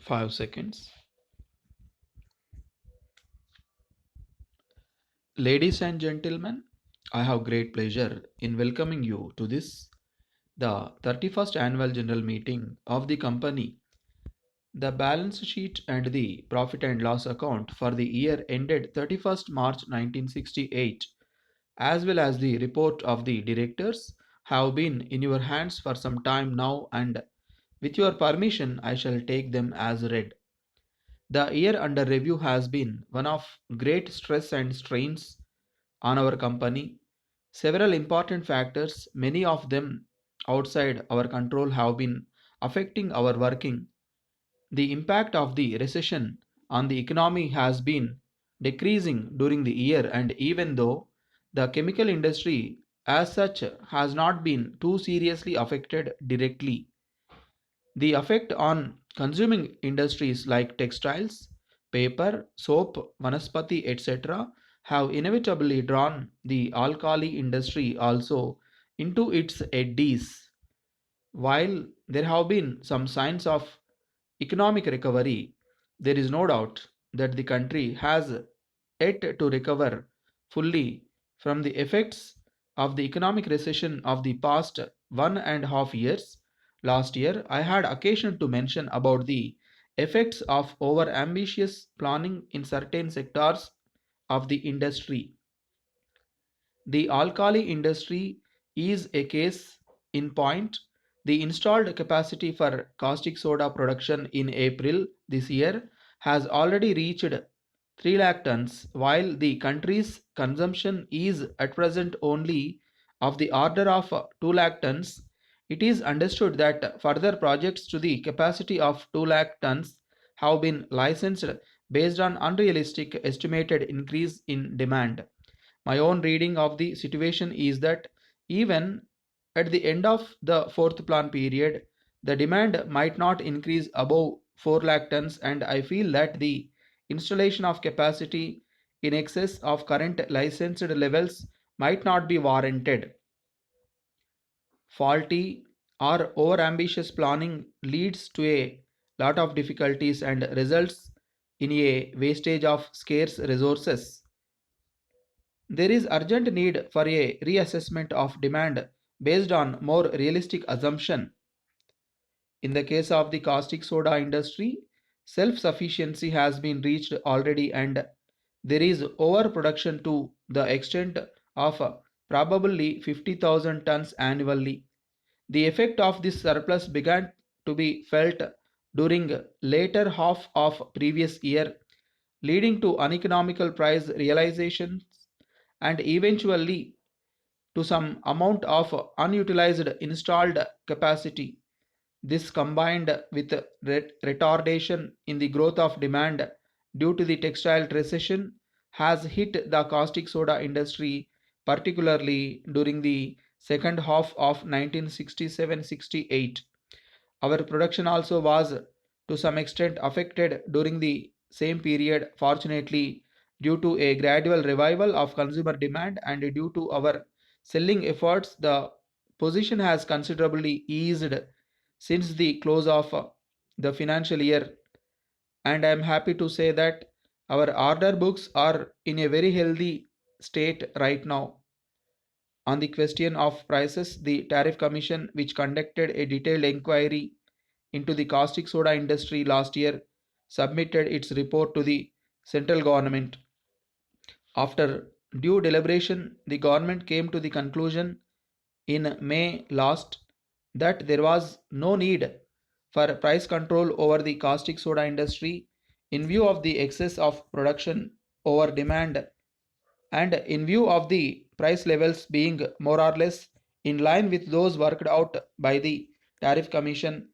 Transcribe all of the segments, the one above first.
5 seconds. Ladies and gentlemen, I have great pleasure in welcoming you to this, the 31st annual general meeting of the company. The balance sheet and the profit and loss account for the year ended 31st March 1968, as well as the report of the directors, have been in your hands for some time now, and with your permission, I shall take them as read. The year under review has been one of great stress and strains on our company. Several important factors, many of them outside our control, have been affecting our working. The impact of the recession on the economy has been decreasing during the year, and even though the chemical industry as such has not been too seriously affected directly, the effect on consuming industries like textiles, paper, soap, vanaspati, etc., have inevitably drawn the alkali industry also into its eddies. While there have been some signs of economic recovery, there is no doubt that the country has yet to recover fully from the effects of the economic recession of the past 1.5 years. Last year, I had occasion to mention about the effects of over ambitious planning in certain sectors of the industry. The alkali industry is a case in point. The installed capacity for caustic soda production in April this year has already reached 3 lakh tons, while the country's consumption is at present only of the order of 2 lakh tons. It is understood that further projects to the capacity of 2 lakh tons have been licensed based on unrealistic estimated increase in demand. My own reading of the situation is that even at the end of the fourth plan period, the demand might not increase above 4 lakh tons, and I feel that the installation of capacity in excess of current licensed levels might not be warranted. Faulty or overambitious planning leads to a lot of difficulties and results in a wastage of scarce resources. There is urgent need for a reassessment of demand based on more realistic assumption. In the case of the caustic soda industry, self-sufficiency has been reached already, and there is overproduction to the extent of probably 50,000 tons annually. The effect of this surplus began to be felt during later half of previous year, leading to uneconomical price realizations and eventually to some amount of unutilized installed capacity. This combined with retardation in the growth of demand due to the textile recession has hit the caustic soda industry particularly during the second half of 1967-68. Our production also was to some extent affected during the same period. Fortunately, due to a gradual revival of consumer demand and due to our selling efforts, the position has considerably eased since the close of the financial year, and I am happy to say that our order books are in a very healthy state right now. On the question of prices, the Tariff Commission, which conducted a detailed inquiry into the caustic soda industry last year, submitted its report to the central government. After due deliberation, the government came to the conclusion in May last that there was no need for price control over the caustic soda industry in view of the excess of production over demand and in view of the price levels being more or less in line with those worked out by the tariff commission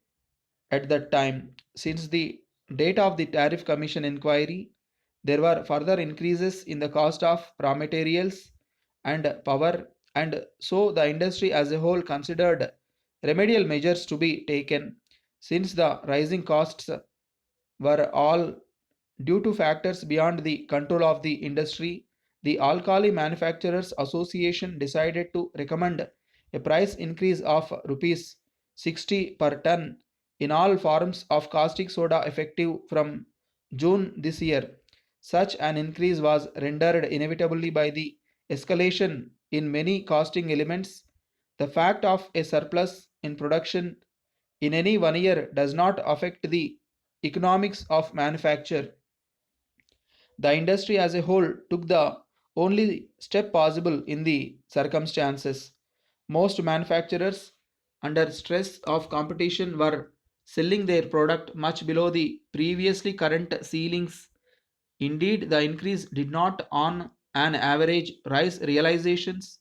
at that time. Since the date of the tariff commission inquiry, there were further increases in the cost of raw materials and power, and so the industry as a whole considered remedial measures to be taken. Since the rising costs were all due to factors beyond the control of the industry, the Alkali Manufacturers Association decided to recommend a price increase of rupees 60 per ton in all forms of caustic soda effective from June this year. Such an increase was rendered inevitably by the escalation in many costing elements. The fact of a surplus in production in any one year does not affect the economics of manufacture. The industry as a whole took the only step possible in the circumstances. Most manufacturers, under stress of competition, were selling their product much below the previously current ceilings. Indeed, the increase did not, on an average, rise realizations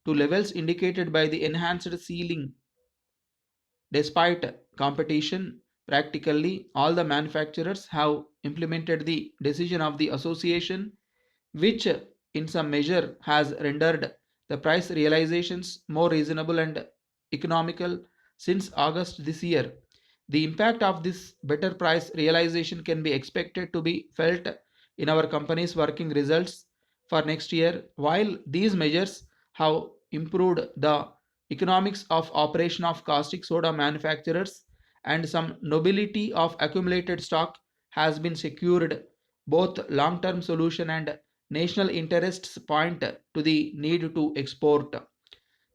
to levels indicated by the enhanced ceiling. Despite competition, practically all the manufacturers have implemented the decision of the association, which in some measure has rendered the price realizations more reasonable and economical since August this year. The impact of this better price realization can be expected to be felt in our company's working results for next year. While these measures have improved the economics of operation of caustic soda manufacturers and some nobility of accumulated stock has been secured, both long-term solution and national interests point to the need to export.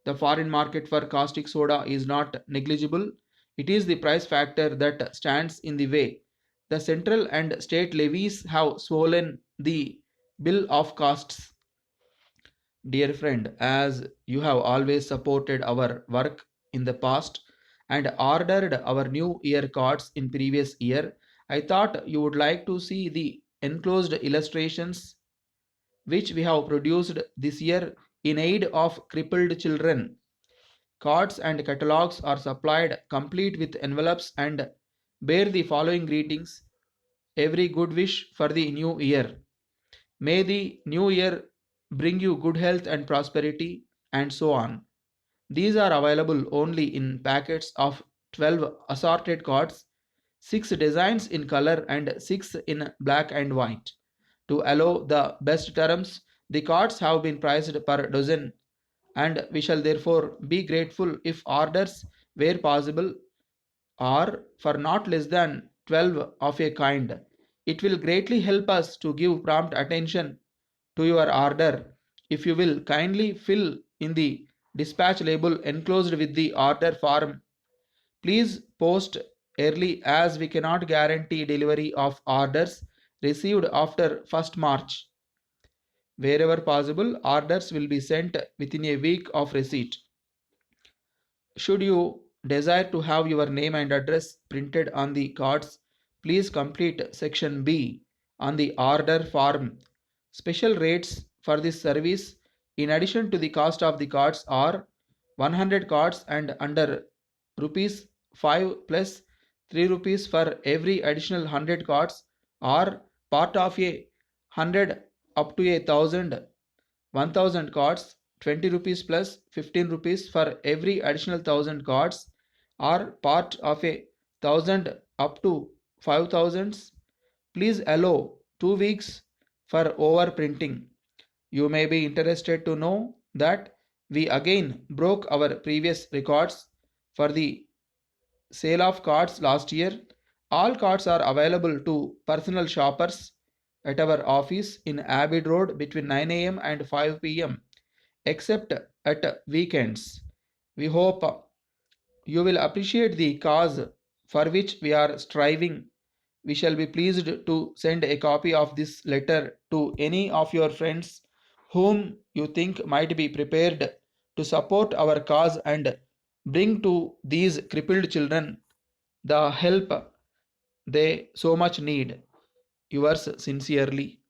The foreign market for caustic soda is not negligible. It is the price factor that stands in the way. The central and state levies have swollen the bill of costs. Dear friend, as you have always supported our work in the past and ordered our new year cards in previous year, I thought you would like to see the enclosed illustrations which we have produced this year in aid of crippled children. Cards and catalogs are supplied complete with envelopes and bear the following greetings: every good wish for the new year. May the new year bring you good health and prosperity, and so on. These are available only in packets of 12 assorted cards, 6 designs in color and 6 in black and white. To allow the best terms, the cards have been priced per dozen, and we shall therefore be grateful if orders, where possible, are for not less than 12 of a kind. It will greatly help us to give prompt attention to your order if you will kindly fill in the dispatch label enclosed with the order form. Please post early as we cannot guarantee delivery of orders received after 1st March. Wherever possible, orders will be sent within a week of receipt. Should you desire to have your name and address printed on the cards, please complete section B on the order form. Special rates for this service, in addition to the cost of the cards, are 100 cards and under rupees 5 plus 3 rupees for every additional 100 cards, or part of a 100 up to a 1000 cards, 20 rupees plus 15 rupees for every additional 1000 cards, or part of a 1000 up to 5000. Please allow 2 weeks for overprinting. You may be interested to know that we again broke our previous records for the sale of cards last year. All cards are available to personal shoppers at our office in Abbey Road between 9 a.m. and 5 p.m. except at weekends. We hope you will appreciate the cause for which we are striving. We shall be pleased to send a copy of this letter to any of your friends whom you think might be prepared to support our cause and bring to these crippled children the help they so much need. Yours sincerely.